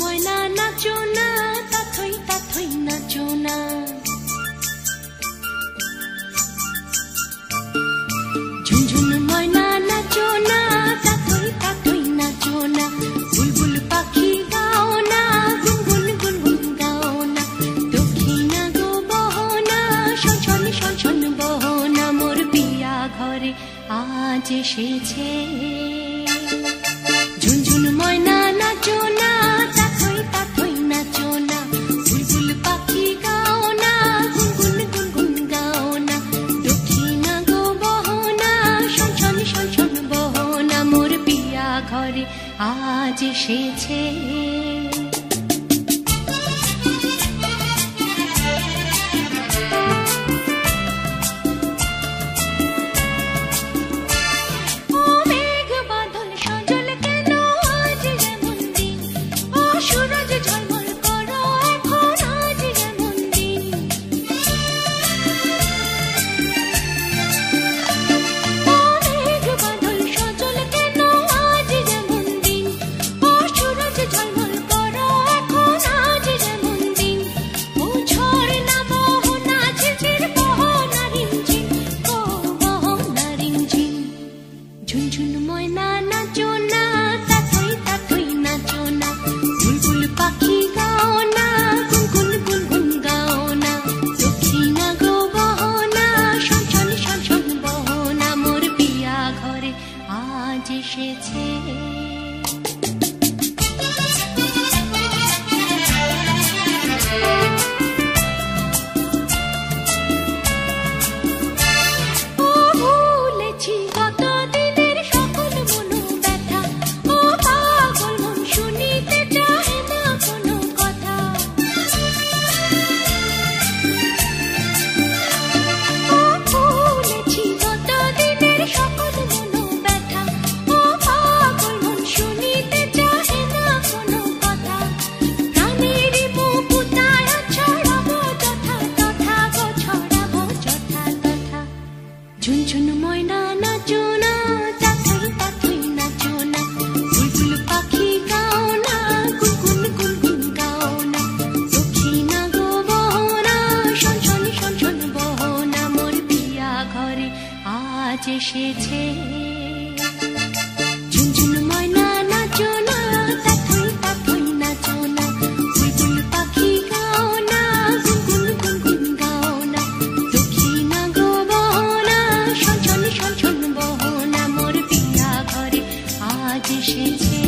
ময়না নাচো না, তাথই তাথই নাচো না। ঝুনঝুন ময়না নাচো না, তাথই তাথই নাচো না। বুলবুল পাখি গাও না, গুনগুন গুনগুন গাও না। দক্ষিণা গো বহনা, শনশন শনশন বহনা। মোর পিয়া ঘরে আজ এসেছে। ঝুনঝুন ময়না নাচো না, তাথই তাথই নাচো না। বুলবুল পাখি গাও না, গুনগুন গুনগুন গাও না। দক্ষিণা গো বহনা, শনশন শনশন বহনা। মোর পিয়া ঘরে আজ এসেছে। ঝুনঝুন ময়না নাচো না, তাথই তাথই নাচো না। বুলবুল পাখি গাও না, গুনগুন গুনগুন গাও না। দক্ষিণা গো বহনা, শনশন শনশন বহনা। মোর পিয়া ঘরে আজ এসেছে। ঝুনঝুন ময়না নাচো না, তাথই তাথই নাচো না। বুলবুল পাখি গাও না, গুনগুন গুনগুন গাও না। দক্ষিণা গো বহনা, শনশন শনশন বহনা। মোর পিয়া ঘরে আজ এসেছে। ঝুনঝুন ময়না নাচো না, তাথই তাথই নাচো না। বুলবুল পাখি গাও না, গুনগুন গুনগুন গাও না। দক্ষিণা গো বহনা, শনশন শনশন বহনা। মোর পিয়া ঘরে আজ এসেছে।